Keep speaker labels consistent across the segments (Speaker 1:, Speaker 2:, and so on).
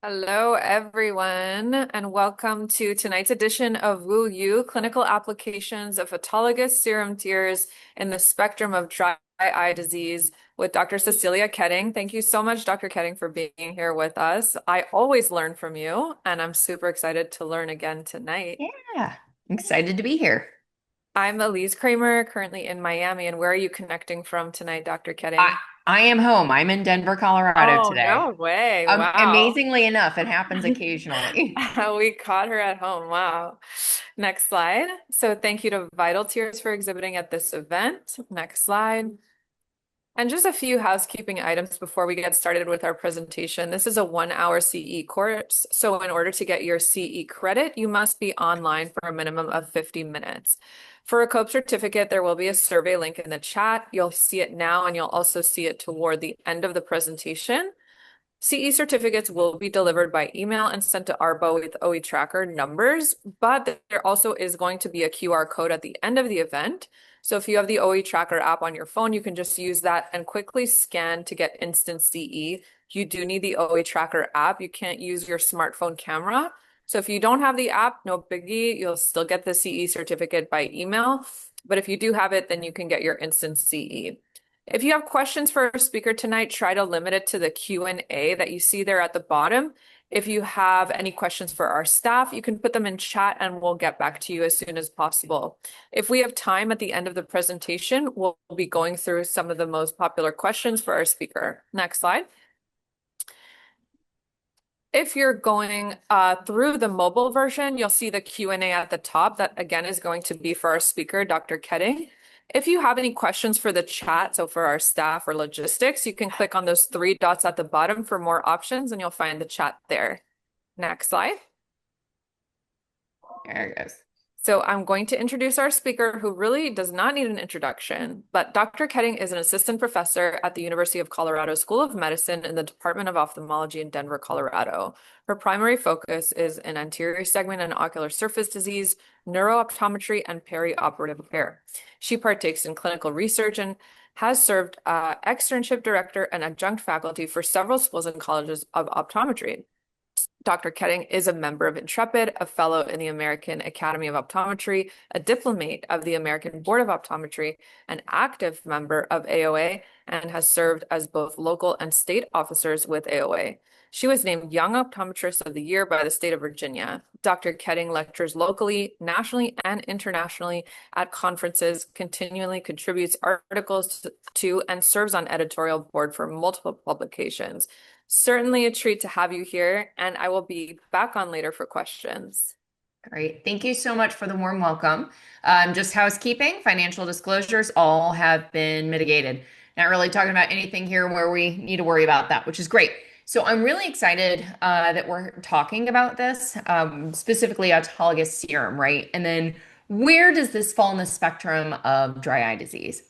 Speaker 1: Hello, everyone, and welcome to tonight's edition of Woo You Clinical Applications of Autologous Serum Tears in the Spectrum of Dry Eye Disease with Dr. Cecilia Ketting. Thank you so much, Dr. Ketting, for being here with us. I always learn from you, and I'm super excited to learn again tonight.
Speaker 2: Yeah, I'm excited to be here.
Speaker 1: I'm Elise Kramer, currently in Miami, and where are you connecting from tonight, Dr.
Speaker 2: I
Speaker 1: Ketting?
Speaker 2: I am home. I'm in Denver, Colorado
Speaker 1: Oh,
Speaker 2: today.
Speaker 1: no way. Wow.
Speaker 2: Amazingly enough, it happens occasionally.
Speaker 1: We caught her at home. Wow. Next slide. So thank you to Vital Tears for exhibiting at this event. Next slide. And just a few housekeeping items before we get started with our presentation. This is a 1 hour CE course. So in order to get your CE credit, you must be online for a minimum of 50 minutes. For a COPE certificate, there will be a survey link in the chat. You'll see it now, and you'll also see it toward the end of the presentation. CE certificates will be delivered by email and sent to ARBO with OE tracker numbers, but there also is going to be a QR code at the end of the event. So if you have the OE tracker app on your phone, you can just use that and quickly scan to get instant CE. You do need the OE tracker app. You can't use your smartphone camera. So if you don't have the app, no biggie, you'll still get the CE certificate by email. But if you do have it, then you can get your instant CE. If you have questions for our speaker tonight, try to limit it to the Q&A that you see there at the bottom. If you have any questions for our staff, you can put them in chat and we'll get back to you as soon as possible. If we have time at the end of the presentation, we'll be going through some of the most popular questions for our speaker. Next slide. If you're going through the mobile version, you'll see the Q&A at the top. That again is going to be for our speaker, Dr. Ketting. If you have any questions for the chat, so for our staff or logistics, you can click on those three dots at the bottom for more options and you'll find the chat there. Next slide.
Speaker 2: There it goes.
Speaker 1: So I'm going to introduce our speaker who really does not need an introduction, but Dr. Ketting is an assistant professor at the University of Colorado School of Medicine in the Department of Ophthalmology in Denver, Colorado. Her primary focus is in anterior segment and ocular surface disease, neurooptometry, and perioperative care. She partakes in clinical research and has served externship director and adjunct faculty for several schools and colleges of optometry. Dr. Ketting is a member of Intrepid, a fellow in the American Academy of Optometry, a diplomate of the American Board of Optometry, an active member of AOA, and has served as both local and state officers with AOA. She was named Young Optometrist of the Year by the state of Virginia. Dr. Ketting lectures locally, nationally, and internationally at conferences, continually contributes articles to and serves on editorial board for multiple publications. Certainly a treat to have you here, and I will be back on later for questions.
Speaker 2: Great. Thank you so much for the warm welcome. Just housekeeping, financial disclosures all have been mitigated. Not really talking about anything here where we need to worry about that, which is great. So I'm really excited that we're talking about this, specifically autologous serum, right? And then where does this fall in the spectrum of dry eye disease?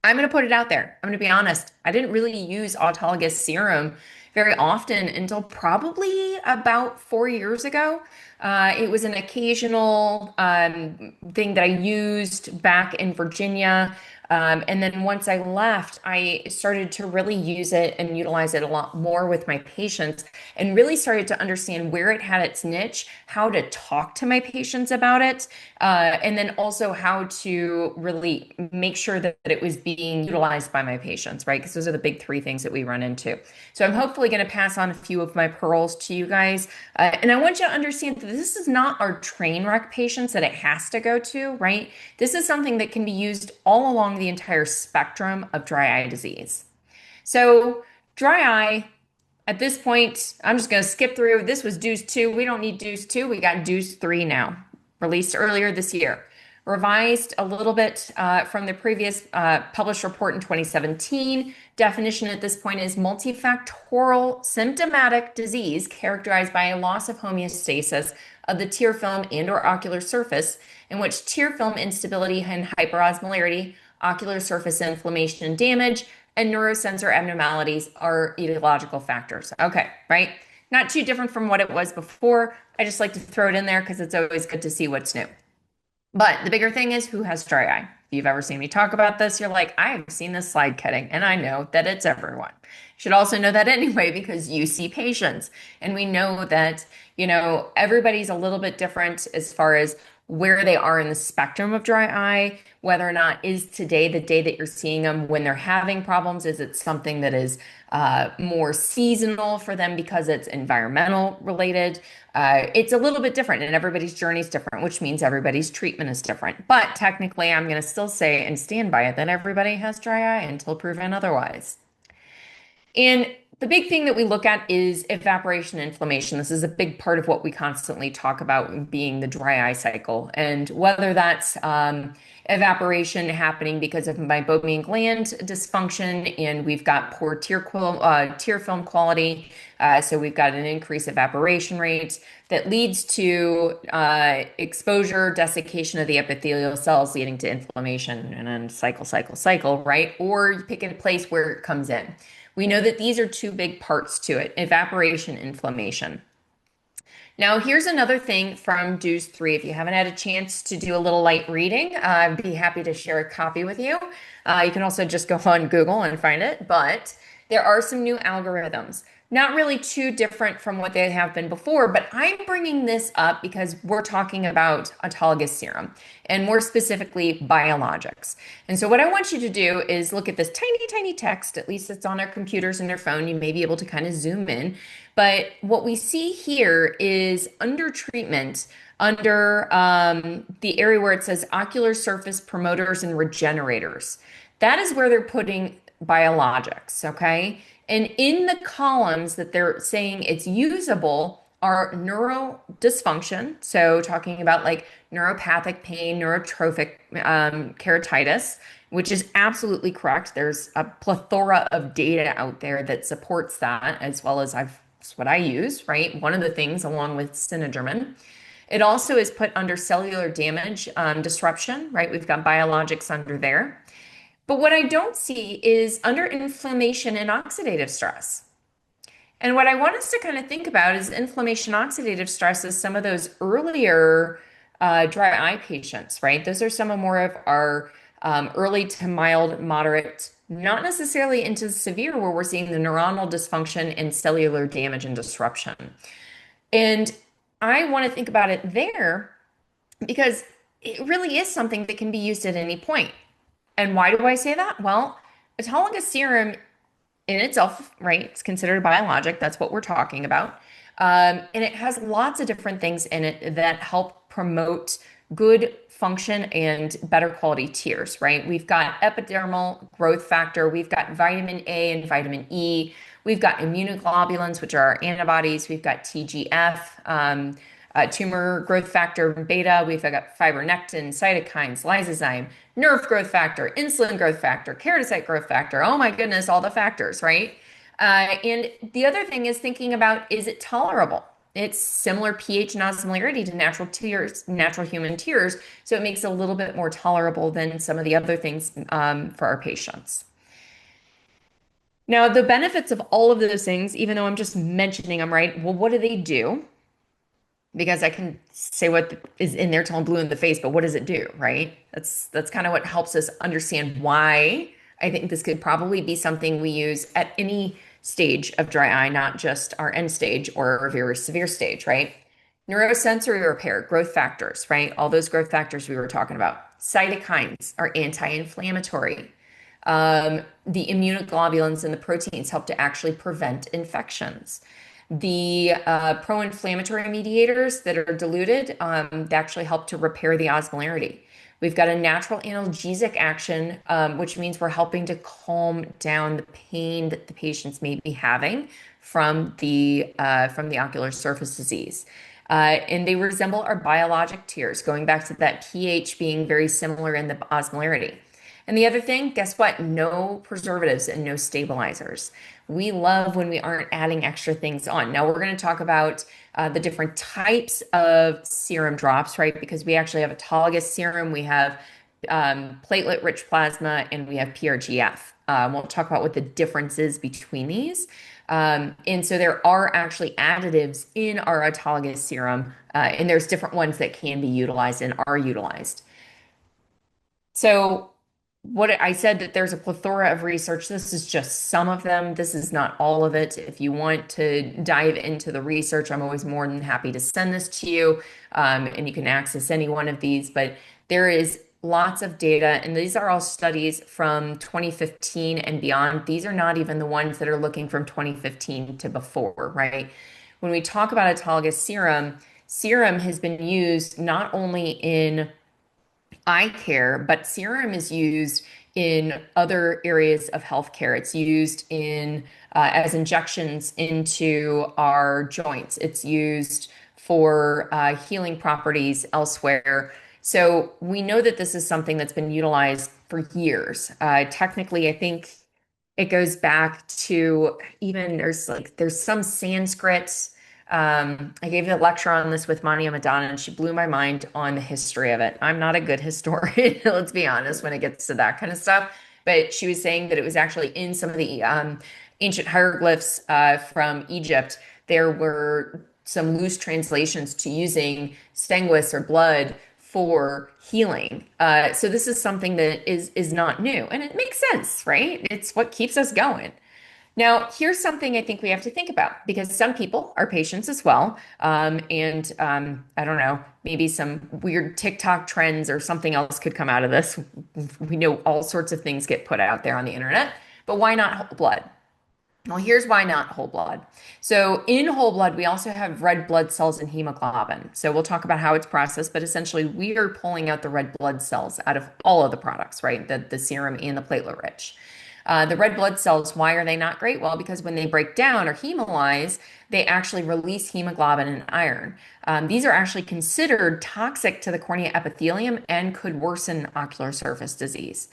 Speaker 2: I'm going to put it out there. I'm going to be honest. I didn't really use autologous serum very often until probably about 4 years ago. It was an occasional thing that I used back in Virginia. And then once I left, I started to really use it and utilize it a lot more with my patients and really started to understand where it had its niche, how to talk to my patients about it, and then also how to really make sure that it was being utilized by my patients, right? Because those are the big three things that we run into. So I'm hopefully going to pass on a few of my pearls to you guys. And I want you to understand that this is not our train wreck patients that it has to go to, right? This is something that can be used all along the entire spectrum of dry eye disease. So dry eye, at this point, I'm just going to skip through. This was Deuce 2. We don't need Deuce 2. We got Deuce 3 now, released earlier this year. Revised a little bit from the previous published report in 2017. Definition at this point is multifactorial symptomatic disease characterized by a loss of homeostasis of the tear film and/or ocular surface, in which tear film instability and hyperosmolarity, ocular surface inflammation and damage, and neurosensor abnormalities are etiological factors. Okay, right? Not too different from what it was before. I just like to throw it in there because it's always good to see what's new. But the bigger thing is who has dry eye. you've ever seen me talk about this, you're like, I've seen this slide kidding, and I know that it's everyone. You should also know that anyway, because you see patients. And we know that, everybody's a little bit different as far as where they are in the spectrum of dry eye, whether or not is today the day that you're seeing them when they're having problems. Is it something that is more seasonal for them because it's environmental related? It's a little bit different, and everybody's journey is different, which means everybody's treatment is different. But technically, I'm going to still say and stand by it that everybody has dry eye until proven otherwise. And the big thing that we look at is evaporation inflammation. This is a big part of what we constantly talk about being the dry eye cycle. And whether that's evaporation happening because of meibomian gland dysfunction, and we've got poor tear film quality. So we've got an increased evaporation rate that leads to exposure, desiccation of the epithelial cells, leading to inflammation, and then cycle, right? Or you pick a place where it comes in. We know that these are two big parts to it, evaporation, inflammation. Now, here's another thing from DEWS 3. If you haven't had a chance to do a little light reading, I'd be happy to share a copy with you. You can also just go on Google and find it, but there are some new algorithms. Not really too different from what they have been before, but I'm bringing this up because we're talking about autologous serum and more specifically biologics. And so what I want you to do is look at this tiny, tiny text. At least it's on our computers and their phone. You may be able to kind of zoom in. But what we see here is under treatment, under the area where it says ocular surface promoters and regenerators. That is where they're putting biologics, okay? And in the columns that they're saying it's usable are neural dysfunction. So talking about like neuropathic pain, neurotrophic keratitis, which is absolutely correct. There's a plethora of data out there that supports that, as well as it's what I use, right? One of the things along with Synergermin. It also is put under cellular damage disruption, right? We've got biologics under there. But what I don't see is under inflammation and oxidative stress. And what I want us to kind of think about is inflammation, oxidative stress is some of those earlier dry eye patients, right? Those are some of more of our early to mild, moderate, not necessarily into severe, where we're seeing the neuronal dysfunction and cellular damage and disruption. And I want to think about it there because it really is something that can be used at any point. And why do I say that? Well, autologous serum in itself, right? It's considered a biologic. That's what we're talking about. And it has lots of different things in it that help promote good function and better quality tears, right? We've got epidermal growth factor. We've got vitamin A and vitamin E. We've got immunoglobulins, which are our antibodies. We've got TGF, tumor growth factor beta. We've got fibronectin, cytokines, lysozyme, nerve growth factor, insulin growth factor, keratinocyte growth factor. Oh my goodness, all the factors, right? And the other thing is thinking about, is it tolerable? It's similar pH and osmolarity to natural tears, natural human tears, so it makes it a little bit more tolerable than some of the other things for our patients. Now, the benefits of all of those things, even though I'm just mentioning them, right? Well, what do they do? Because I can say what is in there till I'm blue in the face, but what does it do, right? That's kind of what helps us understand why I think this could probably be something we use at any stage of dry eye, not just our end stage or our very severe stage, right? Neurosensory repair, growth factors, right? All those growth factors we were talking about. Cytokines are anti-inflammatory. The immunoglobulins and the proteins help to actually prevent infections. The pro-inflammatory mediators that are diluted they actually help to repair the osmolarity. We've got a natural analgesic action, which means we're helping to calm down the pain that the patients may be having from the ocular surface disease. And they resemble our biologic tears, going back to that pH being very similar in the osmolarity. And the other thing, guess what? No preservatives and no stabilizers. We love when we aren't adding extra things on. Now, we're going to talk about the different types of serum drops, right? Because we actually have autologous serum, we have platelet-rich plasma, and we have PRGF. We'll talk about what the difference is between these. And so there are actually additives in our autologous serum, and there's different ones that can be utilized and are utilized. So, what I said that there's a plethora of research. This is just some of them. This is not all of it. If you want to dive into the research, I'm always more than happy to send this to you, and you can access any one of these. But there is lots of data, and these are all studies from 2015 and beyond. These are not even the ones that are looking from 2015 to before, right? When we talk about autologous serum, serum has been used not only in eye care, but serum is used in other areas of healthcare. It's used in as injections into our joints. It's used for healing properties elsewhere. So we know that this is something that's been utilized for years. Technically, I think it goes back to even there's some Sanskrit. I gave a lecture on this with Mania Madonna, and she blew my mind on the history of it. I'm not a good historian, let's be honest, when it gets to that kind of stuff. But she was saying that it was actually in some of the ancient hieroglyphs from Egypt. There were some loose translations to using sanguis or blood for healing. So this is something that is not new, and it makes sense, right? It's what keeps us going. Now, here's something I think we have to think about because some people are patients as well. I don't know, maybe some weird TikTok trends or something else could come out of this. We know all sorts of things get put out there on the internet, but why not whole blood? Well, here's why not whole blood. So, in whole blood, we also have red blood cells and hemoglobin. So, we'll talk about how it's processed, but essentially, we are pulling out the red blood cells out of all of the products, right? The serum and the platelet-rich. The red blood cells, why are they not great? Well, because when they break down or hemolyze, they actually release hemoglobin and iron. These are actually considered toxic to the cornea epithelium and could worsen ocular surface disease.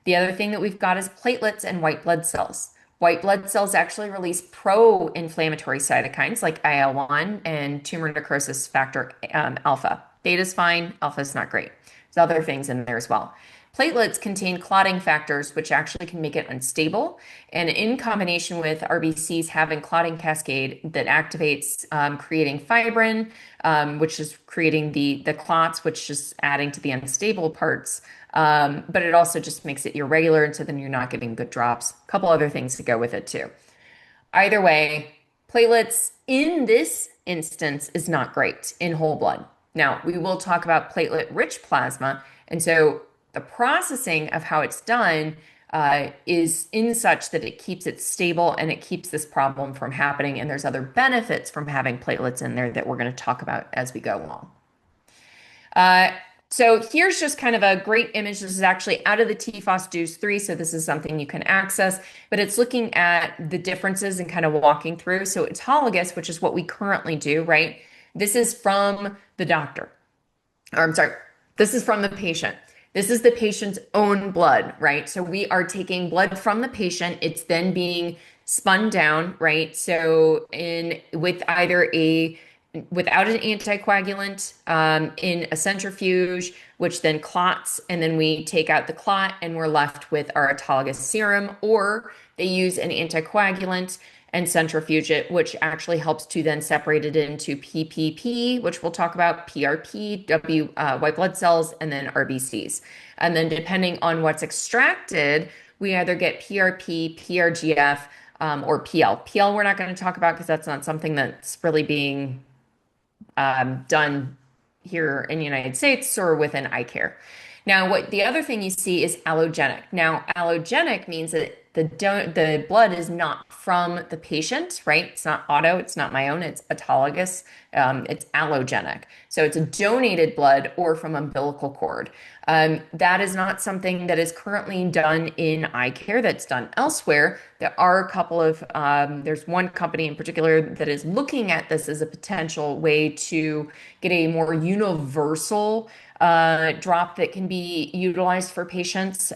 Speaker 2: The other thing that we've got is platelets and white blood cells. White blood cells actually release pro-inflammatory cytokines like IL-1 and tumor necrosis factor alpha. Beta's fine, alpha's not great. There's other things in there as well. Platelets contain clotting factors, which actually can make it unstable. And in combination with RBCs having clotting cascade that activates creating fibrin, which is creating the clots, which is adding to the unstable parts. But it also just makes it irregular, and so then you're not getting good drops. A couple other things to go with it too. Either way, platelets in this instance is not great in whole blood. Now, we will talk about platelet-rich plasma, and so the processing of how it's done is in such that it keeps it stable and it keeps this problem from happening. And there's other benefits from having platelets in there that we're going to talk about as we go along. Uh, so here's just kind of a great image. This is actually out of the TFOS DUES 3, so this is something you can access, but it's looking at the differences and kind of walking through. So autologous, which is what we currently do, right? This is from the doctor, or I'm sorry, this is from the patient. This is the patient's own blood, right? So we are taking blood from the patient. It's then being spun down, right? So in with either a without an anticoagulant in a centrifuge, which then clots, and then we take out the clot and we're left with our autologous serum, or they use an anticoagulant and centrifuge it, which actually helps to then separate it into PPP, which we'll talk about, PRP, white blood cells, and then RBCs. And then depending on what's extracted, we either get PRP, PRGF, or PL. PL we're not going to talk about because that's not something that's really being done here in the United States or within eye care. Now, what the other thing you see is allogenic. Now, allogenic means that the blood is not from the patient, right? It's not auto, it's not my own, it's autologous, it's allogenic. So it's a donated blood or from umbilical cord. That is not something that is currently done in eye care, that's done elsewhere. There are a couple of, there's one company in particular that is looking at this as a potential way to get a more universal drop that can be utilized for patients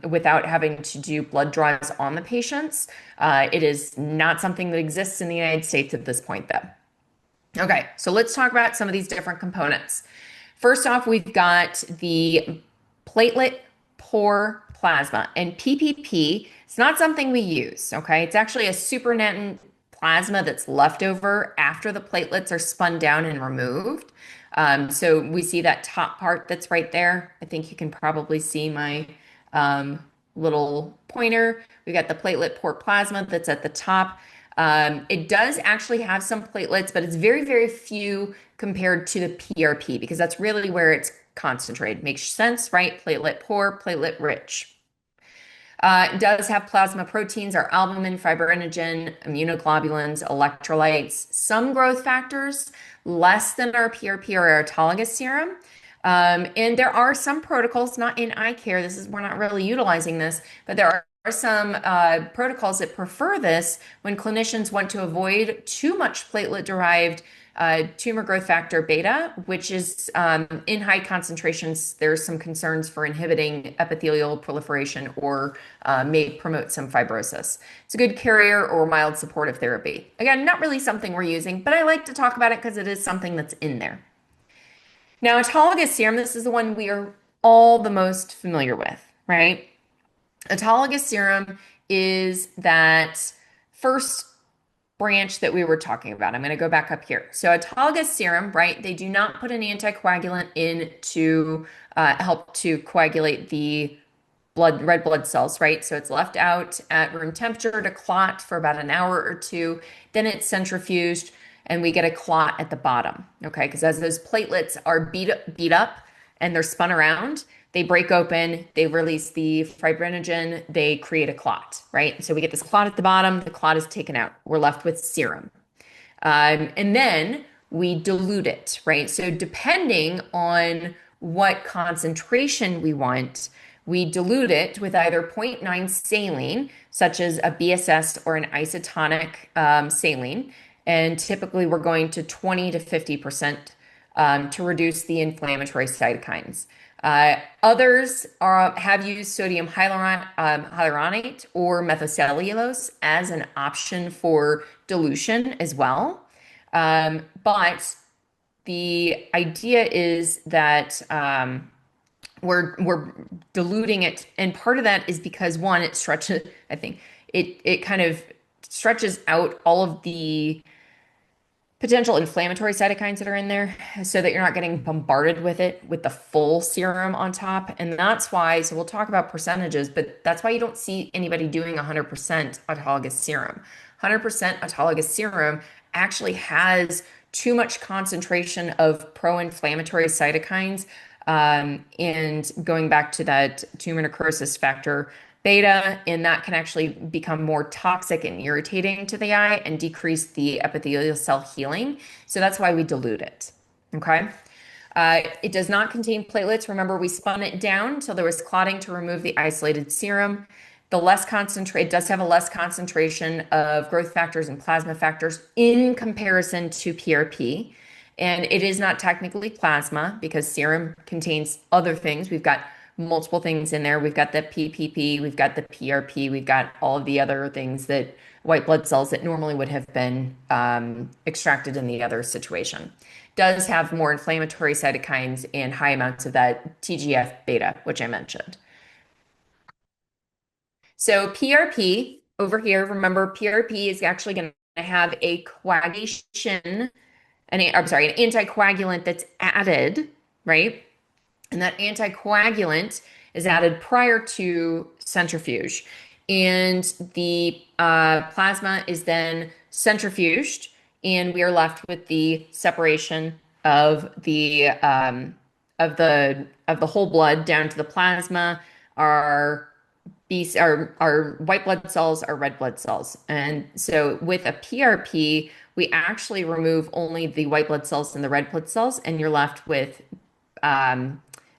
Speaker 2: without having to do blood draws on the patients. It is not something that exists in the United States at this point, though. Okay, so let's talk about some of these different components. First off, we've got the platelet poor plasma, and PPP. It's not something we use, okay? It's actually a supernatant plasma that's left over after the platelets are spun down and removed. So we see that top part that's right there. I think you can probably see my um, little pointer. We got the platelet port plasma that's at the top. It does actually have some platelets, but it's very, very few compared to the PRP because that's really where it's concentrated. Makes sense, right? Platelet poor, platelet rich. It does have plasma proteins, our albumin, fibrinogen, immunoglobulins, electrolytes, some growth factors, less than our PRP or our autologous serum. And there are some protocols, not in eye care, we're not really utilizing this, but there are some protocols that prefer this when clinicians want to avoid too much platelet-derived tumor growth factor beta, which is in high concentrations. There's some concerns for inhibiting epithelial proliferation or may promote some fibrosis. It's a good carrier or mild supportive therapy. Again, not really something we're using, but I like to talk about it because it is something that's in there. Now, autologous serum, this is the one we are all the most familiar with, right? Autologous serum is that first branch that we were talking about. I'm going to go back up here. So autologous serum, right? They do not put an anticoagulant in to help to coagulate the red blood cells, right? So it's left out at room temperature to clot for about an hour or two. Then it's centrifuged and we get a clot at the bottom, okay? Because as those platelets are beat up and they're spun around, they break open, they release the fibrinogen, they create a clot, right? So we get this clot at the bottom, the clot is taken out. We're left with serum. And then we dilute it, right? So depending on what concentration we want, we dilute it with either zero point 0.9 saline, such as a BSS or an isotonic saline. And typically we're going to 20 to 50% to reduce the inflammatory cytokines. Others have used sodium hyaluronate or methylcellulose as an option for dilution as well. But the idea is that we're diluting it, and part of that is because one, it stretches. I think it kind of stretches out all of the potential inflammatory cytokines that are in there so that you're not getting bombarded with it with the full serum on top. And that's why, so we'll talk about percentages, but that's why you don't see anybody doing 100% autologous serum. 100% autologous serum actually has too much concentration of pro-inflammatory cytokines. And going back to that tumor necrosis factor beta, and that can actually become more toxic and irritating to the eye and decrease the epithelial cell healing. So that's why we dilute it. Okay. It does not contain platelets. Remember, we spun it down until there was clotting to remove the isolated serum. The less concentrate, it does have a less concentration of growth factors and plasma factors in comparison to PRP. And it is not technically plasma because serum contains other things. We've got multiple things in there. We've got the PPP, we've got the PRP, we've got all of the other things that white blood cells that normally would have been extracted in the other situation. Does have more inflammatory cytokines and high amounts of that TGF beta, which I mentioned. So PRP over here, remember PRP is actually going to have a coagulation, I'm sorry, an anticoagulant that's added, right? And that anticoagulant is added prior to centrifuge. And the plasma is then centrifuged, and we are left with the separation of the whole blood down to the plasma. Our our white blood cells are red blood cells. And so with a PRP, we actually remove only the white blood cells and the red blood cells, and you're left with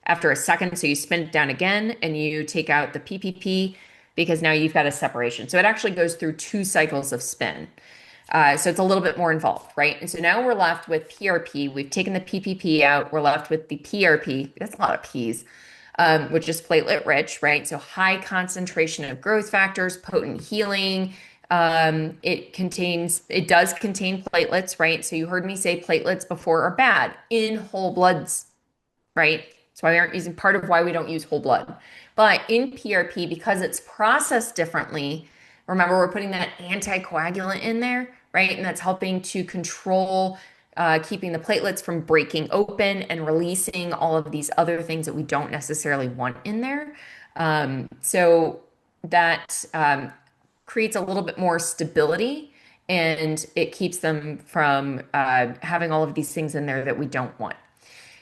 Speaker 2: after a second, so you spin it down again and you take out the PPP because now you've got a separation. So it actually goes through 2 cycles of spin. So it's a little bit more involved, right? And so now we're left with PRP. We've taken the PPP out. We're left with the PRP. That's a lot of P's, which is platelet rich, right? So high concentration of growth factors, potent healing. It does contain platelets, right? So you heard me say platelets before are bad in whole bloods, right? That's why we aren't using, part of why we don't use whole blood. But in PRP, because it's processed differently, remember we're putting that anticoagulant in there, right? And that's helping to control keeping the platelets from breaking open and releasing all of these other things that we don't necessarily want in there. So that creates a little bit more stability and it keeps them from having all of these things in there that we don't want.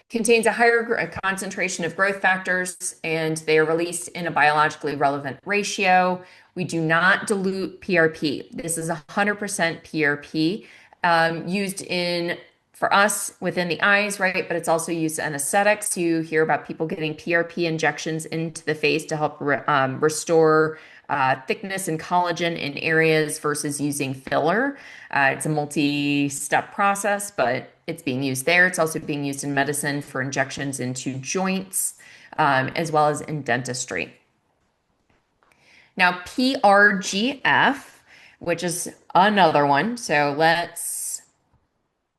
Speaker 2: Contains a higher concentration of growth factors and they are released in a biologically relevant ratio. We do not dilute PRP. This is 100% PRP used in for us within the eyes, right? But it's also used in aesthetics. You hear about people getting PRP injections into the face to help restore thickness and collagen in areas versus using filler. It's a multi-step process, but it's being used there. It's also being used in medicine for injections into joints, as well as in dentistry. Now, PRGF, which is another one.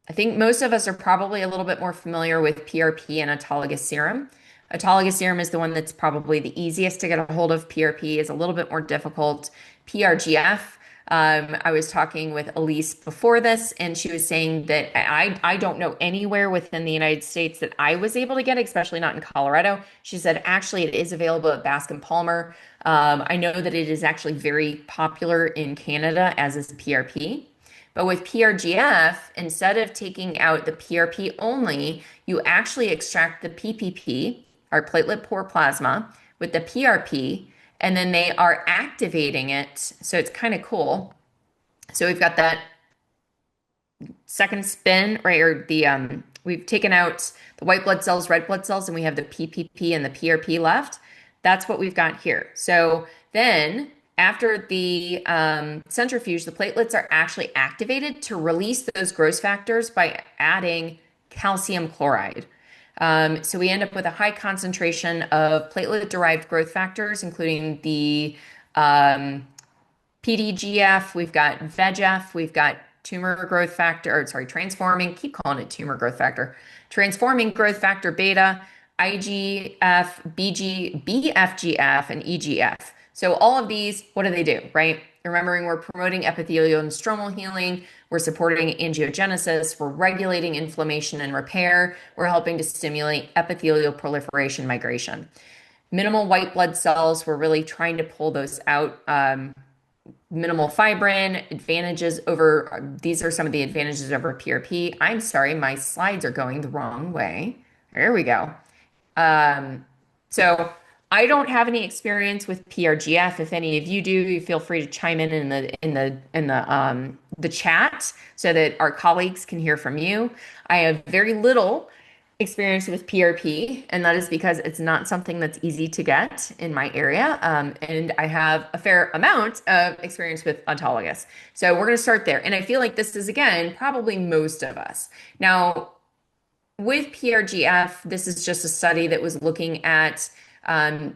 Speaker 2: I think most of us are probably a little bit more familiar with PRP and autologous serum. Autologous serum is the one that's probably the easiest to get a hold of. PRP is a little bit more difficult. PRGF, I was talking with Elise before this, and she was saying that I don't know anywhere within the United States that I was able to get, especially not in Colorado. She said actually it is available at Bascom Palmer. I know that it is actually very popular in Canada, as is PRP. But with PRGF, instead of taking out the PRP only, you actually extract the PPP, our platelet poor plasma, with the PRP, and then they are activating it. So it's kind of cool. So we've got that second spin, right? Or we've taken out the white blood cells, red blood cells, and we have the PPP and the PRP left. That's what we've got here. So then after the centrifuge, the platelets are actually activated to release those growth factors by adding calcium chloride. So we end up with a high concentration of platelet-derived growth factors, including the PDGF, we've got VEGF, we've got tumor growth factor, or sorry, transforming, keep calling it tumor growth factor, transforming growth factor beta, IGF, BFGF, and EGF. So all of these, what do they do, right? Remembering we're promoting epithelial and stromal healing, we're supporting angiogenesis, we're regulating inflammation and repair, we're helping to stimulate epithelial proliferation migration. Minimal white blood cells, we're really trying to pull those out. Minimal fibrin, advantages over, these are some of the advantages over PRP. I'm sorry, my slides are going the wrong way. There we go. So I don't have any experience with PRGF. If any of you do, you feel free to chime in the chat so that our colleagues can hear from you. I have very little experience with PRP, and that is because it's not something that's easy to get in my area. And I have a fair amount of experience with autologous. So we're going to start there. And I feel like this is, again, probably most of us. Now, with PRGF, this is just a study that was looking at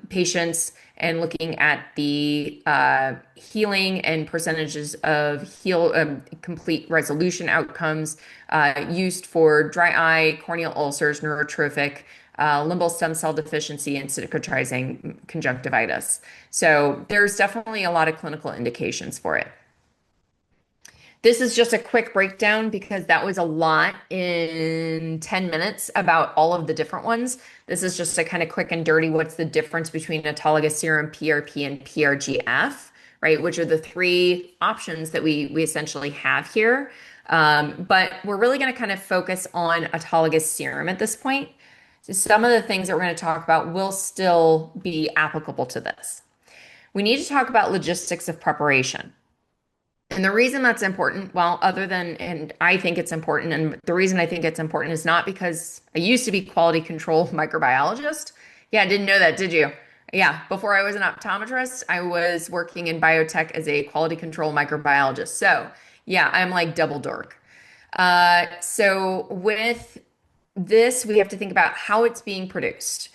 Speaker 2: patients and looking at the healing and percentages of complete resolution outcomes used for dry eye, corneal ulcers, neurotrophic, limbal stem cell deficiency, and cicatrizing conjunctivitis. So there's definitely a lot of clinical indications for it. This is just a quick breakdown because that was a lot in 10 minutes about all of the different ones. This is just a kind of quick and dirty, what's the difference between autologous serum, PRP, and PRGF, right? Which are the three options that we essentially have here. But we're really going to kind of focus on autologous serum at this point. So some of the things that we're going to talk about will still be applicable to this. We need to talk about logistics of preparation. And the reason that's important, well, other than, and I think it's important, and the reason I think it's important is not because I used to be quality control microbiologist. Yeah, didn't know that, did you? Yeah, before I was an optometrist, I was working in biotech as a quality control microbiologist. So yeah, I'm like double dork. So with this, we have to think about how it's being produced.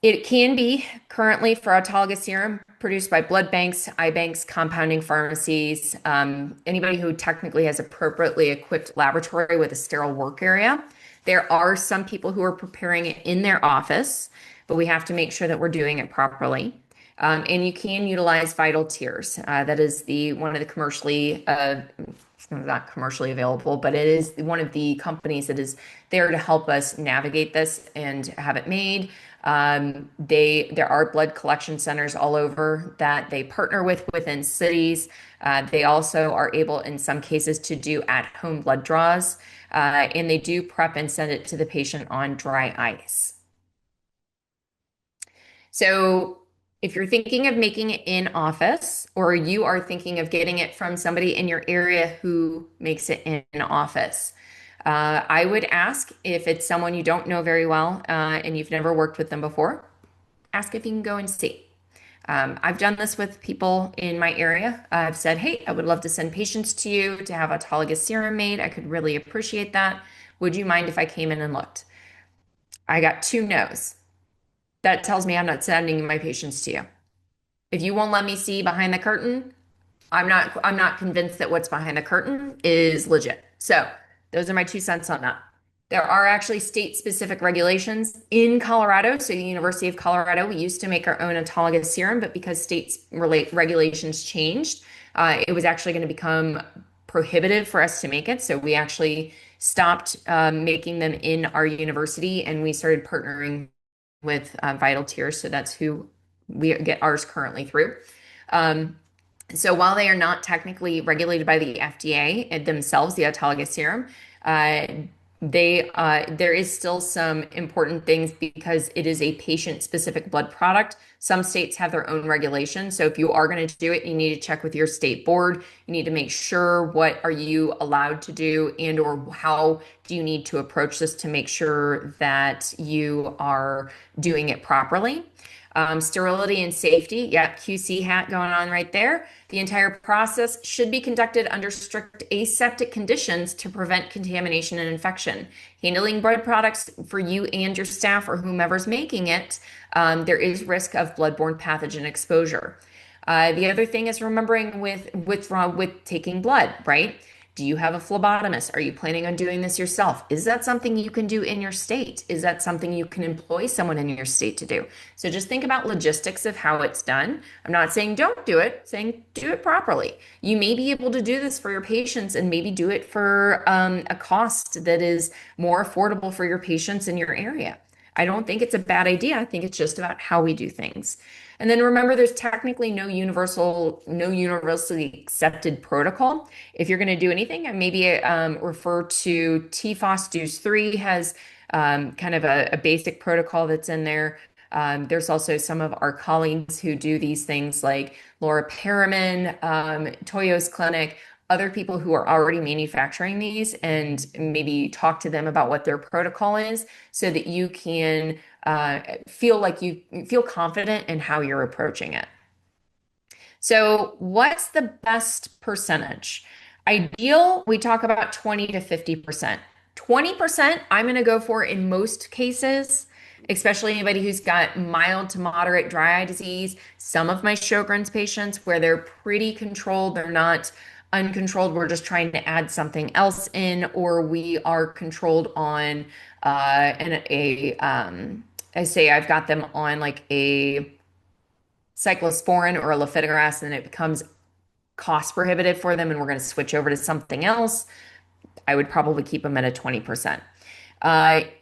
Speaker 2: It can be currently for autologous serum produced by blood banks, eye banks, compounding pharmacies, anybody who technically has appropriately equipped laboratory with a sterile work area. There are some people who are preparing it in their office, but we have to make sure that we're doing it properly. And you can utilize vital tears. That is one of the commercially It's not commercially available, but it is one of the companies that is there to help us navigate this and have it made. There are blood collection centers all over that they partner with within cities. They also are able, in some cases, to do at-home blood draws, and they do prep and send it to the patient on dry ice. So if you're thinking of making it in office, or you are thinking of getting it from somebody in your area who makes it in office, I would ask if it's someone you don't know very well and you've never worked with them before, ask if you can go and see. I've done this with people in my area. I've said, hey, I would love to send patients to you to have autologous serum made. I could really appreciate that. Would you mind if I came in and looked? I got two no's. That tells me I'm not sending my patients to you. If you won't let me see behind the curtain, I'm not convinced that what's behind the curtain is legit. So those are my 2 cents on that. There are actually state-specific regulations in Colorado. So the University of Colorado, we used to make our own autologous serum, but because regulations changed, it was actually going to become prohibitive for us to make it. So we actually stopped making them in our university, and we started partnering with Vital Tears. So that's who we get ours currently through. So while they are not technically regulated by the FDA themselves, the autologous serum, uh, there is still some important things because it is a patient-specific blood product. Some states have their own regulations. So if you are going to do it, you need to check with your state board. You need to make sure what are you allowed to do and or how do you need to approach this to make sure that you are doing it properly. Sterility and safety, yeah, QC hat going on right there. The entire process should be conducted under strict aseptic conditions to prevent contamination and infection. Handling bread products for you and your staff or whomever's making it, there is risk of bloodborne pathogen exposure. The other thing is remembering what's wrong with taking blood, right? Do you have a phlebotomist? Are you planning on doing this yourself? Is that something you can do in your state? Is that something you can employ someone in your state to do? So just think about logistics of how it's done. I'm not saying don't do it, saying do it properly. You may be able to do this for your patients and maybe do it for a cost that is more affordable for your patients in your area. I don't think it's a bad idea. I think it's just about how we do things. And then remember, there's technically no universally accepted protocol. If you're going to do anything, maybe refer to TFOS DUES 3 has kind of a basic protocol that's in there. There's also some of our colleagues who do these things like Laura Perriman, Toyo's Clinic, other people who are already manufacturing these, and maybe talk to them about what their protocol is so that you can feel like you feel confident in how you're approaching it. So, what's the best percentage? Ideal, we talk about 20 to 50%. 20%, I'm going to go for in most cases, especially anybody who's got mild to moderate dry eye disease. Some of my Sjogren's patients, where they're pretty controlled, they're not uncontrolled, we're just trying to add something else in, or we are controlled on I say I've got them on like a cyclosporin or a lifitegrast, and it becomes cost prohibitive for them, and we're going to switch over to something else. I would probably keep them at a 20%.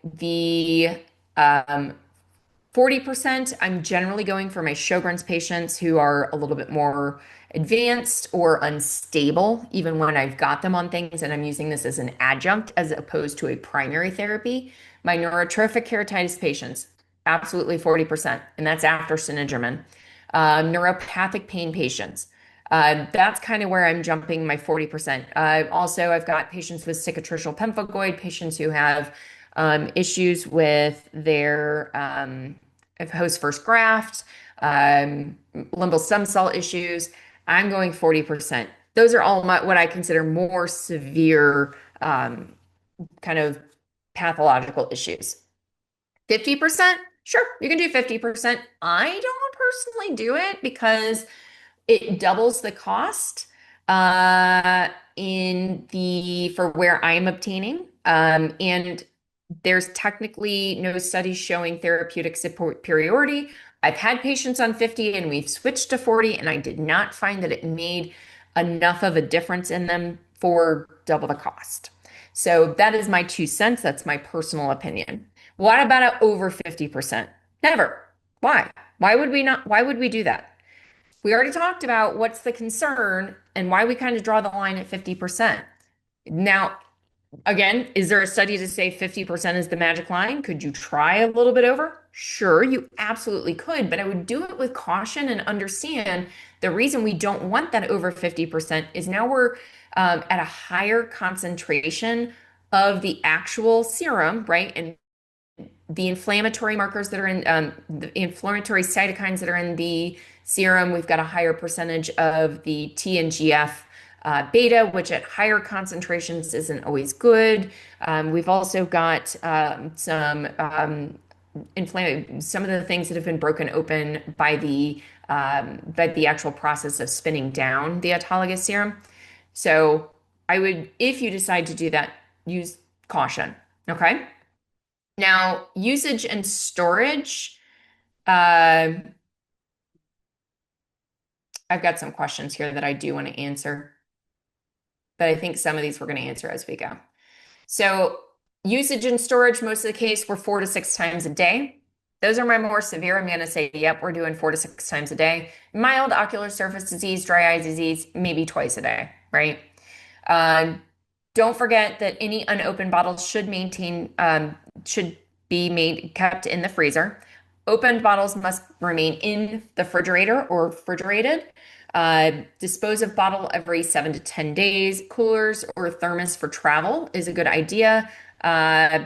Speaker 2: The 40%, I'm generally going for my Sjogren's patients who are a little bit more advanced or unstable, even when I've got them on things and I'm using this as an adjunct as opposed to a primary therapy. My neurotrophic keratitis patients, absolutely 40%, and that's after Synergimen. Neuropathic pain patients, that's kind of where I'm jumping my 40%. Also, I've got patients with cicatricial pemphigoid, patients who have issues with their host first graft, limbal stem cell issues. I'm going 40%. Those are all what I consider more severe kind of pathological issues. 50%, sure, you can do 50%. I don't personally do it because it doubles the cost for where I'm obtaining. And there's technically no studies showing therapeutic superiority. I've had patients on 50 and we've switched to 40, and I did not find that it made enough of a difference in them for double the cost. So that is my 2 cents. That's my personal opinion. What about it over 50%? Never. Why? Why would we not? Why would we do that? We already talked about what's the concern and why we kind of draw the line at 50%. Now, again, is there a study to say 50% is the magic line? Could you try a little bit over? Sure, you absolutely could, but I would do it with caution and understand the reason we don't want that over 50% is now we're at a higher concentration of the actual serum, right? And the inflammatory markers that are in the inflammatory cytokines that are in the serum, we've got a higher percentage of the TNGF beta, which at higher concentrations isn't always good. We've also got some of the things that have been broken open by the actual process of spinning down the autologous serum. So I would, if you decide to do that, use caution. Okay. Now, usage and storage. Uh, I've got some questions here that I do want to answer, but I think some of these we're going to answer as we go. So, usage and storage, most of the case, we're 4 to 6 times a day. Those are my more severe. I'm going to say, yep, we're doing 4 to 6 times a day. Mild ocular surface disease, dry eye disease, maybe twice a day, right? Uh, don't forget that any unopened bottles should be kept in the freezer. Opened bottles must remain in the refrigerator or refrigerated. Dispose of bottle every 7 to 10 days. Coolers or thermos for travel is a good idea.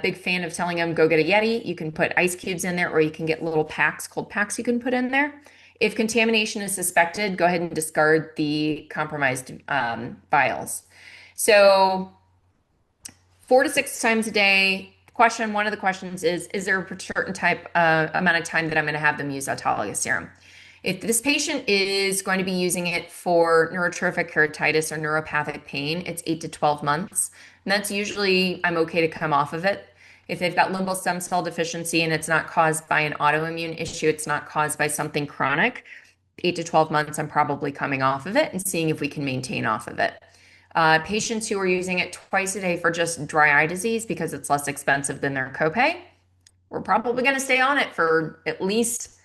Speaker 2: Big fan of telling them go get a Yeti. You can put ice cubes in there, or you can get little packs, cold packs you can put in there. If contamination is suspected, go ahead and discard the compromised vials. So 4 to 6 times a day. One of the questions is there a certain type amount of time that I'm going to have them use autologous serum? If this patient is going to be using it for neurotrophic keratitis or neuropathic pain, it's 8 to 12 months. And that's usually, I'm okay to come off of it. If they've got limbal stem cell deficiency and it's not caused by an autoimmune issue, it's not caused by something chronic, 8 to 12 months, I'm probably coming off of it and seeing if we can maintain off of it. Patients who are using it twice a day for just dry eye disease because it's less expensive than their copay, we're probably going to stay on it for at least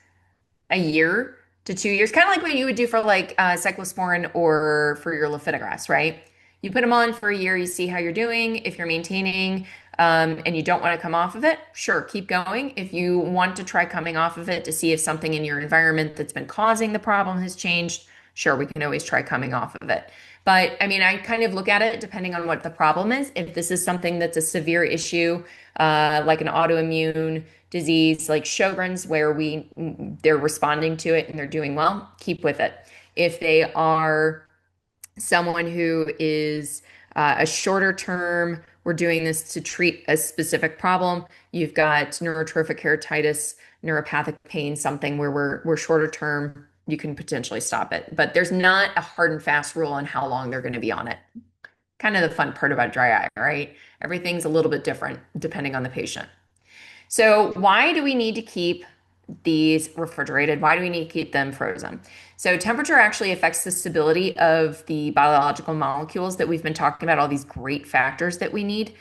Speaker 2: a year to 2 years, kind of like what you would do for like cyclosporin or for your lifitegrast, right? You put them on for a year, you see how you're doing. If you're maintaining and you don't want to come off of it, sure, keep going. If you want to try coming off of it to see if something in your environment that's been causing the problem has changed, sure, we can always try coming off of it. But I mean, I kind of look at it depending on what the problem is. If this is something that's a severe issue, like an autoimmune disease like Sjogren's, where they're responding to it and they're doing well, keep with it. If they are someone who is a shorter term, we're doing this to treat a specific problem. You've got neurotrophic keratitis, neuropathic pain, something where we're shorter term, you can potentially stop it. But there's not a hard and fast rule on how long they're going to be on it. Kind of the fun part about dry eye, right? Everything's a little bit different depending on the patient. So why do we need to keep these refrigerated? Why do we need to keep them frozen? So temperature actually affects the stability of the biological molecules that we've been talking about, all these great factors that we need.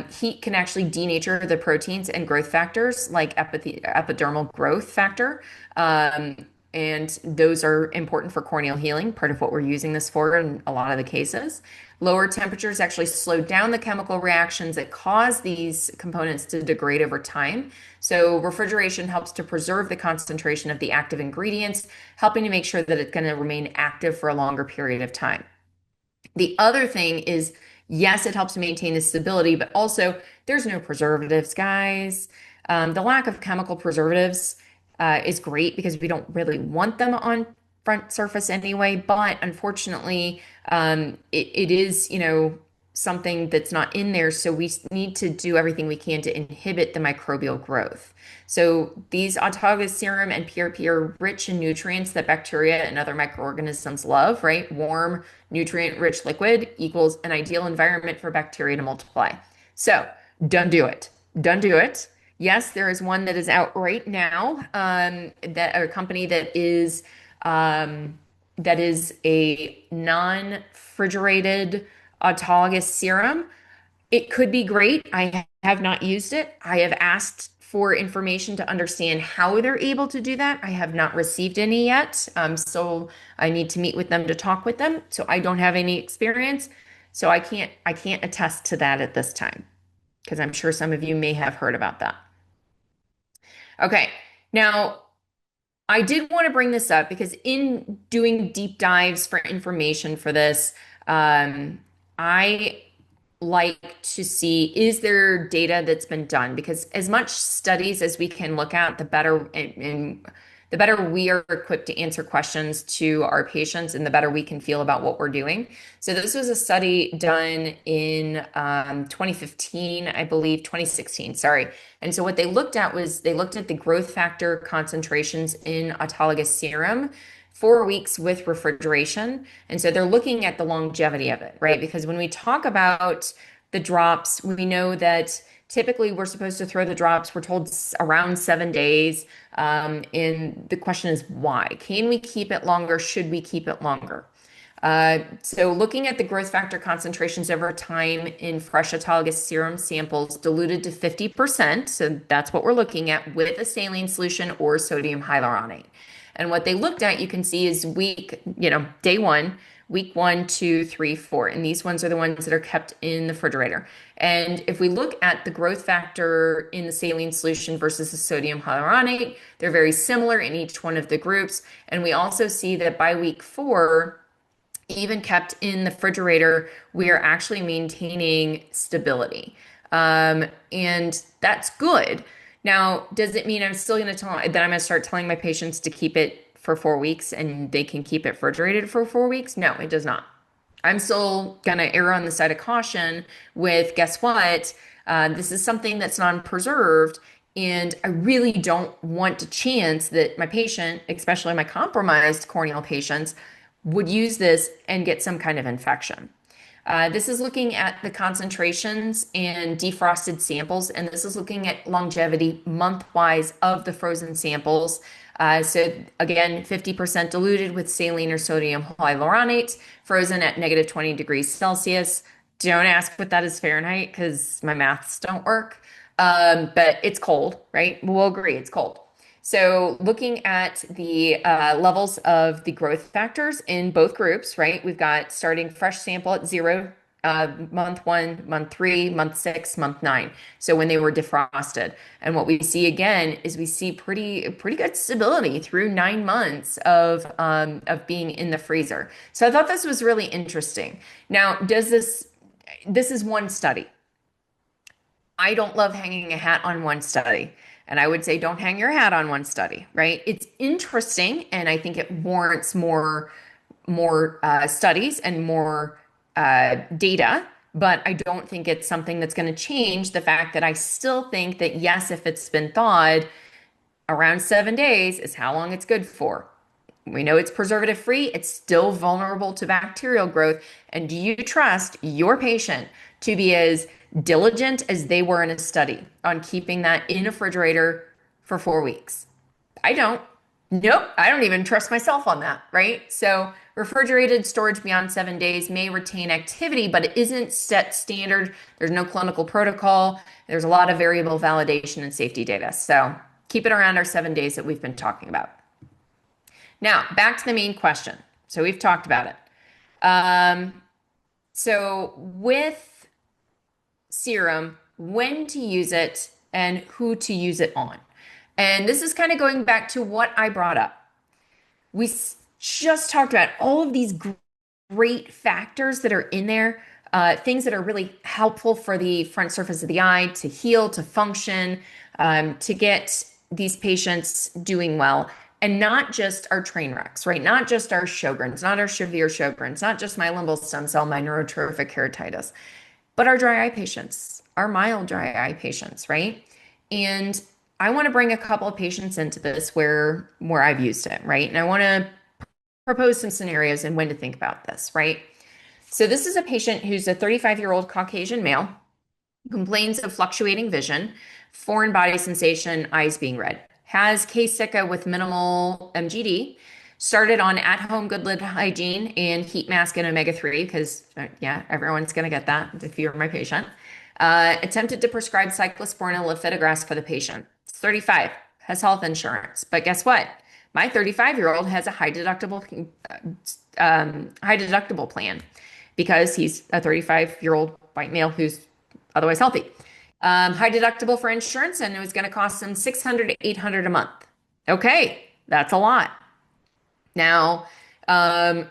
Speaker 2: Heat can actually denature the proteins and growth factors like epidermal growth factor. And those are important for corneal healing, part of what we're using this for in a lot of the cases. Lower temperatures actually slow down the chemical reactions that cause these components to degrade over time. So refrigeration helps to preserve the concentration of the active ingredients, helping to make sure that it's going to remain active for a longer period of time. The other thing is, yes, it helps to maintain the stability, but also there's no preservatives, guys. The lack of chemical preservatives is great because we don't really want them on front surface anyway. But unfortunately, it is, something that's not in there. So we need to do everything we can to inhibit the microbial growth. So these autologous serum and PRP are rich in nutrients that bacteria and other microorganisms love, right? Warm, nutrient-rich liquid equals an ideal environment for bacteria to multiply. So don't do it. Don't do it. Yes, there is one that is out right now, that a company that is a non-refrigerated Autologous serum, it could be great. I have not used it. I have asked for information to understand how they're able to do that. I have not received any yet. So I need to meet with them to talk with them. So I don't have any experience. So I can't attest to that at this time because I'm sure some of you may have heard about that. Okay. Now, I did want to bring this up because in doing deep dives for information for this, I like to see, is there data that's been done? Because as much studies as we can look at, the better and the better we are equipped to answer questions to our patients and the better we can feel about what we're doing. So this was a study done in 2015, I believe, 2016, sorry. And so what they looked at was they looked at the growth factor concentrations in autologous serum 4 weeks with refrigeration. And so they're looking at the longevity of it, right? Because when we talk about the drops, we know that typically we're supposed to throw the drops, we're told around 7 days. And the question is why? Can we keep it longer? Should we keep it longer? So looking at the growth factor concentrations over time in fresh autologous serum samples diluted to 50%, so that's what we're looking at with a saline solution or sodium hyaluronate. And what they looked at, you can see is day one, week 1, 2, 3, 4. And these ones are the ones that are kept in the refrigerator. And if we look at the growth factor in the saline solution versus the sodium hyaluronate, they're very similar in each one of the groups. And we also see that by week 4, even kept in the refrigerator, we are actually maintaining stability. And that's good. Now, does it mean I'm still going to tell that I'm going to start telling my patients to keep it for 4 weeks and they can keep it refrigerated for 4 weeks? No, it does not. I'm still going to err on the side of caution with guess what? This is something that's non-preserved. And I really don't want to chance that my patient, especially my compromised corneal patients, would use this and get some kind of infection. This is looking at the concentrations and defrosted samples, and this is looking at longevity month-wise of the frozen samples. So again, 50% diluted with saline or sodium hyaluronate, frozen at negative 20 degrees Celsius. Don't ask what that is Fahrenheit because my maths don't work. But it's cold, right? We'll agree it's cold. So looking at the levels of the growth factors in both groups, right? We've got starting fresh sample at 0, month 1, month 3, month 6, month 9. So when they were defrosted. And what we see again is we see pretty good stability through 9 months of being in the freezer. So I thought this was really interesting. Now, this is one study. I don't love hanging a hat on one study. And I would say don't hang your hat on one study, right? It's interesting, and I think it warrants more studies and more data. But I don't think it's something that's going to change the fact that I still think that yes, if it's been thawed, around 7 days is how long it's good for. We know it's preservative free. It's still vulnerable to bacterial growth. And do you trust your patient to be as diligent as they were in a study on keeping that in a refrigerator for 4 weeks? I don't. Nope. I don't even trust myself on that, right? So refrigerated storage beyond 7 days may retain activity, but it isn't set standard. There's no clinical protocol. There's a lot of variable validation and safety data. So keep it around our 7 days that we've been talking about. Now, back to the main question. So we've talked about it. So with serum, when to use it and who to use it on. And this is kind of going back to what I brought up. We just talked about all of these great factors that are in there, things that are really helpful for the front surface of the eye to heal, to function, to get these patients doing well. And not just our train wrecks, right? Not just our Sjogren's, not our severe Sjogren's, not just my limbal stem cell, my neurotrophic keratitis, but our dry eye patients, our mild dry eye patients, right? And I want to bring a couple of patients into this where I've used it, right? And I want to propose some scenarios and when to think about this, right? So this is a patient who's a 35-year-old Caucasian male, complains of fluctuating vision, foreign body sensation, eyes being red, has K-SICA with minimal MGD, Started on at-home good lid hygiene and heat mask and omega-3 because, yeah, everyone's going to get that if you're my patient. Attempted to prescribe cyclosporin and lifitegrast for the patient. It's 35, has health insurance. But guess what? My 35-year-old has a high deductible plan because he's a 35-year-old white male who's otherwise healthy. High deductible for insurance, and it was going to cost him 600 to 800 a month. Okay, that's a lot. Now,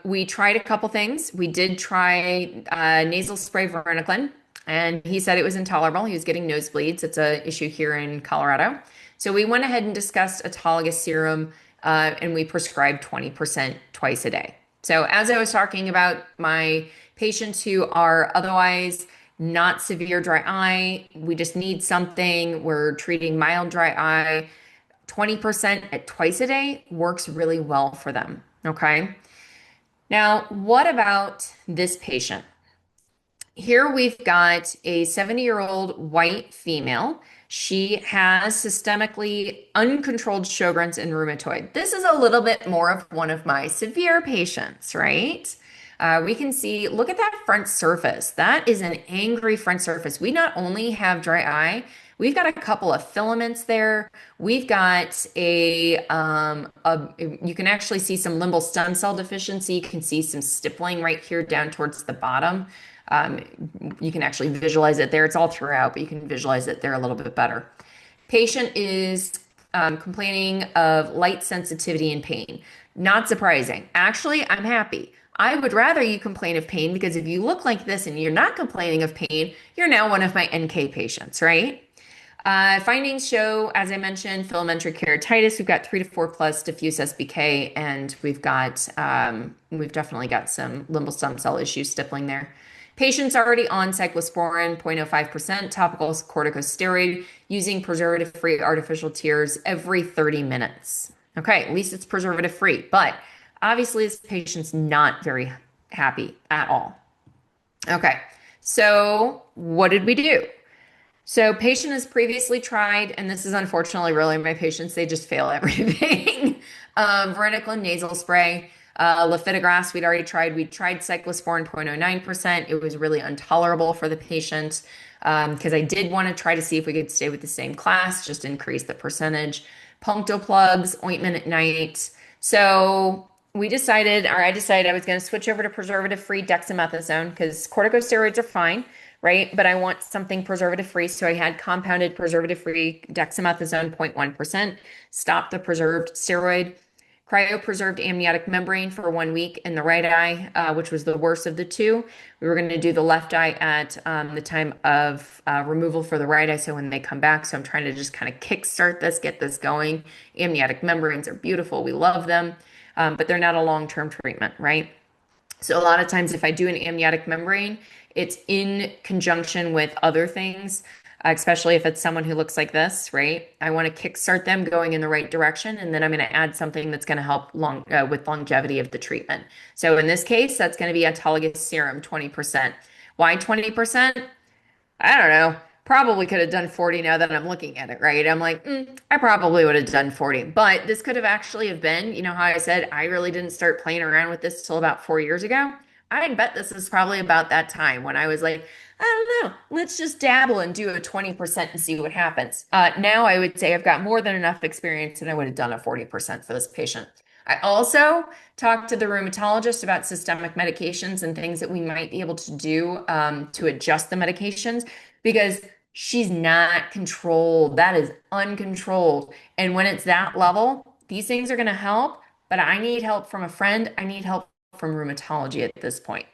Speaker 2: we tried a couple things. We did try nasal spray varenicline, and he said it was intolerable. He was getting nosebleeds. It's an issue here in Colorado. So we went ahead and discussed autologous serum, and we prescribed 20% twice a day. So as I was talking about my patients who are otherwise not severe dry eye, we just need something. We're treating mild dry eye. 20% at twice a day works really well for them. Okay. Now, what about this patient? Here we've got a 70-year-old white female. She has systemically uncontrolled Sjogren's and rheumatoid. This is a little bit more of one of my severe patients, right? We can see, look at that front surface. That is an angry front surface. We not only have dry eye, we've got a couple of filaments there. We've got you can actually see some limbal stem cell deficiency. You can see some stippling right here down towards the bottom. Um, you can actually visualize it there. It's all throughout, but you can visualize it there a little bit better. Patient is complaining of light sensitivity and pain. Not surprising. Actually, I'm happy. I would rather you complain of pain because if you look like this and you're not complaining of pain, you're now one of my NK patients, right? Findings show, as I mentioned, filamentary keratitis. We've got 3 to 4 plus diffuse SBK, and we've definitely got some limbal stem cell issues stippling there. Patient's already on cyclosporin, 0.05%, topical corticosteroid, using preservative-free artificial tears every 30 minutes. Okay, at least it's preservative-free, but obviously this patient's not very happy at all. Okay, so what did we do? So patient has previously tried, and this is unfortunately really my patients, they just fail everything. Varenicline nasal spray, lifitegrast we'd already tried. We tried cyclosporin 0.09%. It was really intolerable for the patient because I did want to try to see if we could stay with the same class, just increase the percentage. Punctal plugs, ointment at night. So we decided, or I decided I was going to switch over to preservative-free dexamethasone because corticosteroids are fine, right? But I want something preservative-free. So I had compounded preservative-free dexamethasone 0.1%, stopped the preserved steroid, cryopreserved amniotic membrane for 1 week in the right eye, which was the worst of the two. We were going to do the left eye at the time of removal for the right eye. So when they come back, so I'm trying to just kind of kickstart this, get this going. Amniotic membranes are beautiful. We love them, but they're not a long-term treatment, right? So a lot of times if I do an amniotic membrane, it's in conjunction with other things, especially if it's someone who looks like this, right? I want to kickstart them going in the right direction, and then I'm going to add something that's going to help with longevity of the treatment. So in this case, that's going to be autologous serum, 20%. Why 20%? I don't know. Probably could have done 40 now that I'm looking at it, right? I'm like, I probably would have done 40. But this could have actually have been, you know how I said I really didn't start playing around with this till about 4 years ago? I'd bet this is probably about that time when I was like, I don't know, let's just dabble and do a 20% and see what happens. Now I would say I've got more than enough experience and I would have done a 40% for this patient. I also talked to the rheumatologist about systemic medications and things that we might be able to do to adjust the medications because she's not controlled. That is uncontrolled. And when it's that level, these things are going to help, but I need help from a friend. I need help from rheumatology at this point.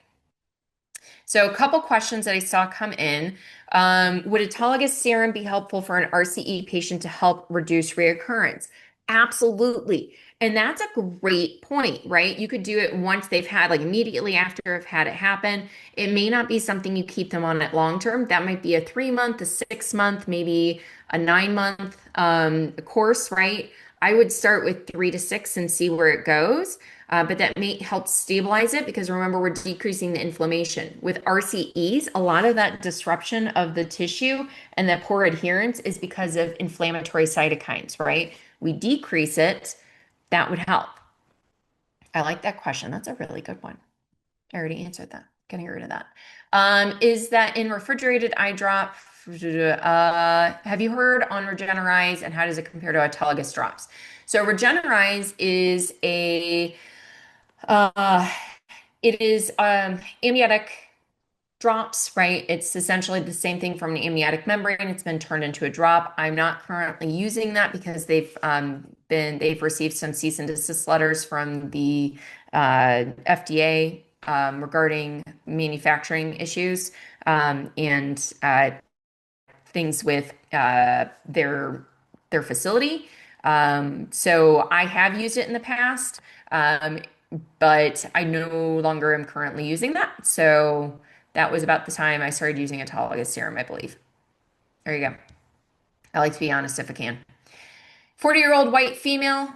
Speaker 2: So a couple questions that I saw come in. Would autologous serum be helpful for an RCE patient to help reduce reoccurrence? Absolutely. And that's a great point, right? You could do it once they've had, like immediately after have had it happen. It may not be something you keep them on at long term. That might be a 3 month, a 6 month, maybe a 9 month course, right? I would start with 3 to 6 and see where it goes. But that may help stabilize it because remember, we're decreasing the inflammation. With RCEs, a lot of that disruption of the tissue and that poor adherence is because of inflammatory cytokines, right? We decrease it, that would help. I like that question. That's a really good one. I already answered that. Gonna get rid of that. Is that in refrigerated eye drop? Have you heard on Regenerize and how does it compare to autologous drops? So Regenerize is a uh, it is amniotic drops, right? It's essentially the same thing from an amniotic membrane. It's been turned into a drop. I'm not currently using that because they've received some cease and desist letters from the FDA regarding manufacturing issues and things with their facility. So I have used it in the past, um, but I no longer am currently using that. So that was about the time I started using autologous serum, I believe. There you go. I like to be honest if I can. 40-year-old white female,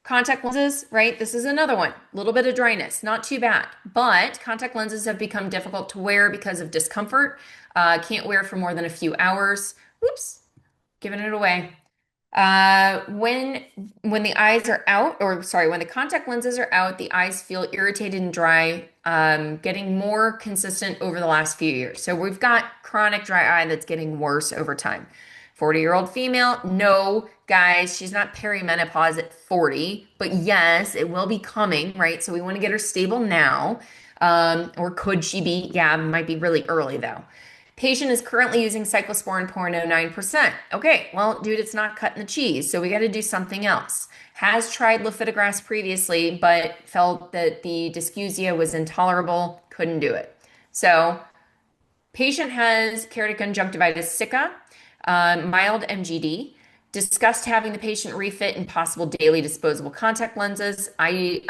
Speaker 2: contact lenses, right? This is another one. A little bit of dryness, not too bad. But contact lenses have become difficult to wear because of discomfort. Can't wear for more than a few hours. Whoops, giving it away. When the eyes are out, or sorry, when the contact lenses are out, the eyes feel irritated and dry, getting more consistent over the last few years. So we've got chronic dry eye that's getting worse over time. 40-year-old female, no, guys, she's not perimenopause at 40, but yes, it will be coming, right? So we want to get her stable now. Or could she be? Yeah, might be really early though. Patient is currently using cyclosporin 0.09%. Okay, well, dude, it's not cutting the cheese, so we got to do something else. Has tried lifitegrast previously, but felt that the dysgeusia was intolerable, couldn't do it. So, patient has keratoconjunctivitis conjunctivitis sicca, mild MGD. Discussed having the patient refit and possible daily disposable contact lenses. I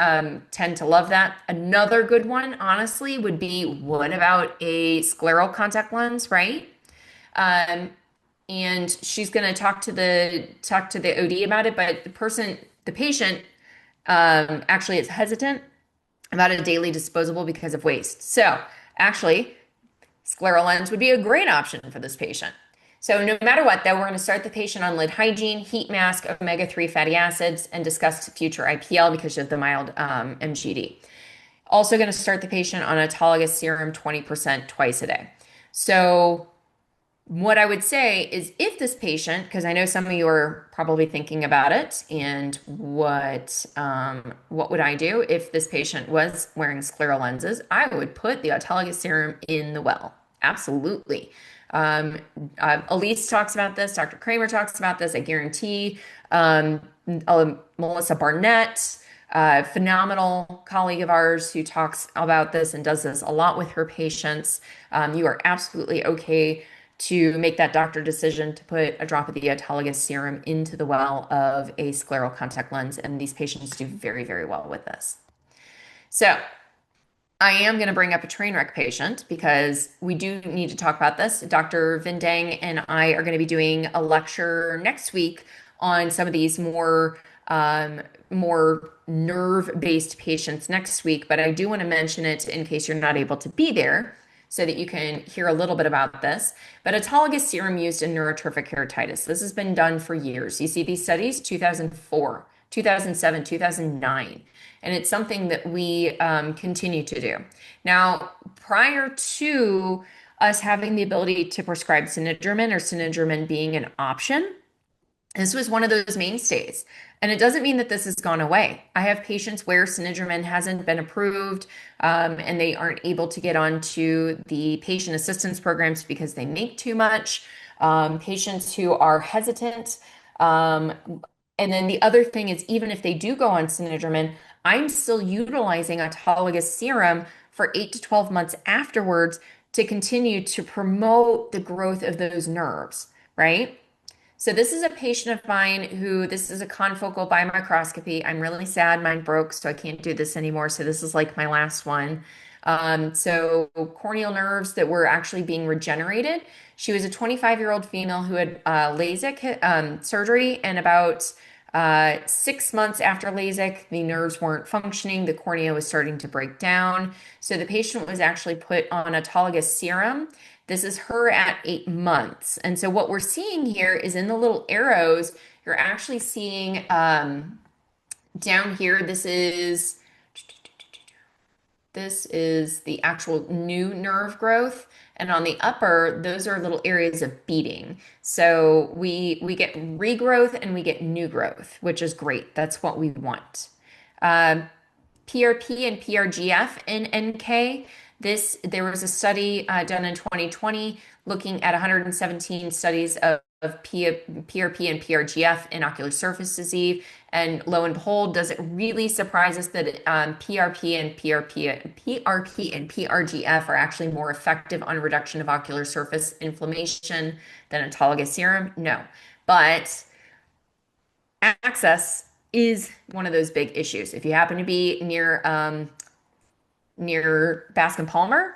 Speaker 2: tend to love that. Another good one, honestly, would be what about a scleral contact lens, right? Um, and she's going to talk to the OD about it, but the patient, actually is hesitant about a daily disposable because of waste. So, actually, scleral lens would be a great option for this patient. So no matter what, though, we're going to start the patient on lid hygiene, heat mask, omega-3 fatty acids, and discuss future IPL because of the mild MGD. Also going to start the patient on autologous serum 20% twice a day. So what I would say is if this patient, because I know some of you are probably thinking about it, and what would I do if this patient was wearing scleral lenses? I would put the autologous serum in the well. Absolutely. Um, Elise talks about this. Dr. Kramer talks about this. I guarantee. Melissa Barnett, phenomenal colleague of ours who talks about this and does this a lot with her patients. You are absolutely okay to make that doctor decision to put a drop of the autologous serum into the well of a scleral contact lens, and these patients do very, very well with this. So I am going to bring up a train wreck patient because we do need to talk about this. Dr. Vindang and I are going to be doing a lecture next week on some of these more nerve-based patients next week, but I do want to mention it in case you're not able to be there so that you can hear a little bit about this. But autologous serum used in neurotrophic keratitis. This has been done for years. You see these studies, 2004, 2007, 2009. And it's something that we continue to do. Now, prior to us having the ability to prescribe Synedgerman or Synedgerman being an option, this was one of those mainstays. And it doesn't mean that this has gone away. I have patients where Synedgerman hasn't been approved and they aren't able to get onto the patient assistance programs because they make too much. Patients who are hesitant. And then the other thing is, even if they do go on Synedgerman, I'm still utilizing autologous serum for 8 to 12 months afterwards to continue to promote the growth of those nerves, right? So this is a patient of mine who, this is a confocal biomicroscopy. I'm really sad mine broke, so I can't do this anymore. So this is like my last one. So corneal nerves that were actually being regenerated. She was a 25-year-old female who had LASIK surgery, and about 6 months after LASIK, the nerves weren't functioning. The cornea was starting to break down. So the patient was actually put on autologous serum. This is her at 8 months. And so what we're seeing here is in the little arrows, you're actually seeing down here, this is This is the actual new nerve growth. And on the upper, those are little areas of beating. So we get regrowth and we get new growth, which is great. That's what we want. Um, PRP and PRGF in NK. There was a study done in 2020 looking at 117 studies of PRP and PRGF in ocular surface disease. And lo and behold, does it really surprise us that PRP and PRGF are actually more effective on reduction of ocular surface inflammation than autologous serum? No. But access is one of those big issues. If you happen to be near Bascom Palmer,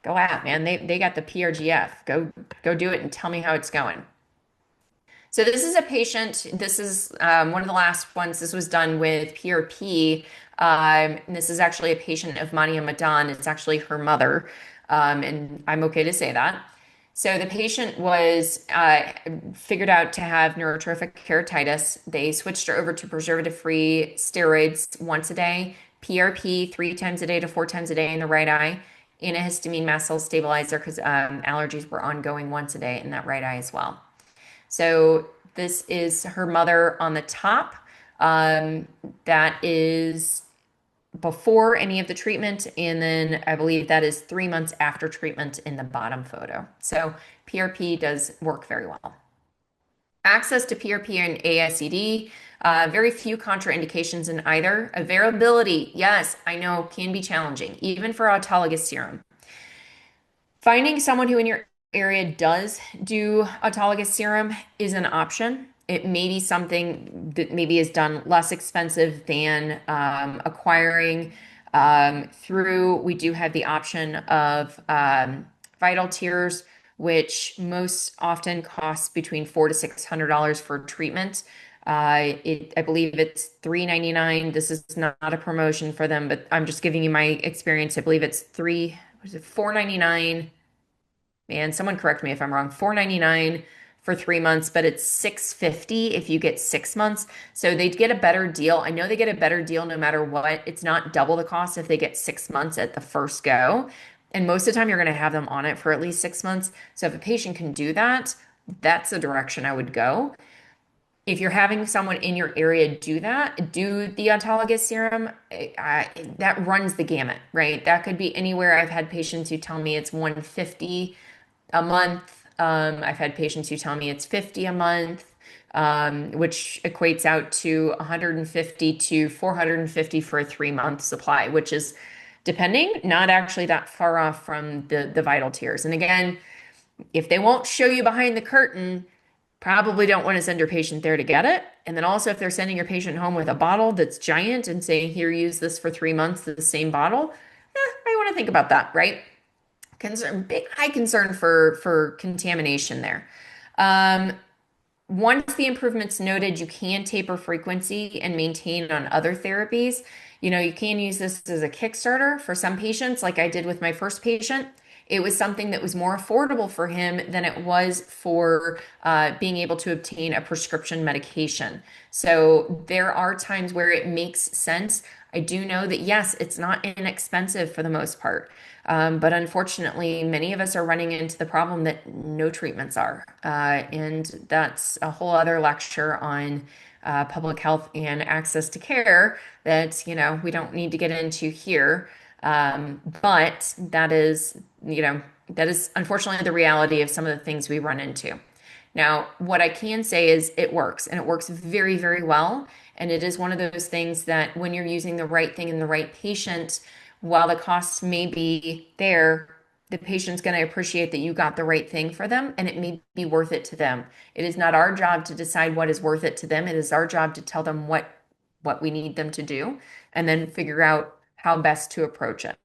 Speaker 2: go out, man. They got the PRGF. Go do it and tell me how it's going. So this is a patient. This is one of the last ones. This was done with PRP. And this is actually a patient of Mania Madan. It's actually her mother, and I'm okay to say that. So the patient was figured out to have neurotrophic keratitis. They switched her over to preservative-free steroids once a day, PRP 3 times a day to 4 times a day in the right eye, antihistamine mast cell stabilizer because allergies were ongoing once a day in that right eye as well. So this is her mother on the top. That is before any of the treatment, and then I believe that is 3 months after treatment in the bottom photo. So PRP does work very well. Access to PRP and ASED, very few contraindications in either. Availability, yes, I know can be challenging, even for autologous serum. Finding someone who in your area does do autologous serum is an option. It may be something that maybe is done less expensive than acquiring through. We do have the option of vital tears, which most often costs between $400 to $600 for treatment. I believe it's $399. This is not a promotion for them, but I'm just giving you my experience. I believe it's $499. Man, someone correct me if I'm wrong. $499 for 3 months, but it's $650 if you get 6 months. So they'd get a better deal. I know they get a better deal no matter what. It's not double the cost if they get 6 months at the first go. And most of the time, you're going to have them on it for at least 6 months. So if a patient can do that, that's the direction I would go. If you're having someone in your area do that, do the autologous serum, that runs the gamut, right? That could be anywhere. I've had patients who tell me it's 150 a month. I've had patients who tell me it's 50 a month, which equates out to 150 to 450 for a 3 month supply, which is depending, not actually that far off from the vital tears. And again, if they won't show you behind the curtain, probably don't want to send your patient there to get it. And then also if they're sending your patient home with a bottle that's giant and saying, here, use this for 3 months, the same bottle, I want to think about that, right? High concern for contamination there. Once the improvement's noted, you can taper frequency and maintain on other therapies. You can use this as a Kickstarter for some patients, like I did with my first patient. It was something that was more affordable for him than it was for being able to obtain a prescription medication. So there are times where it makes sense. I do know that, yes, it's not inexpensive for the most part. But unfortunately, many of us are running into the problem that no treatments are. And that's a whole other lecture on public health and access to care that, we don't need to get into here. But that is unfortunately the reality of some of the things we run into. Now, what I can say is it works, and it works very, very well. And it is one of those things that when you're using the right thing in the right patient, while the costs may be there, the patient's going to appreciate that you got the right thing for them, and it may be worth it to them. It is not our job to decide what is worth it to them. It is our job to tell them what we need them to do, and then figure out how best to approach it.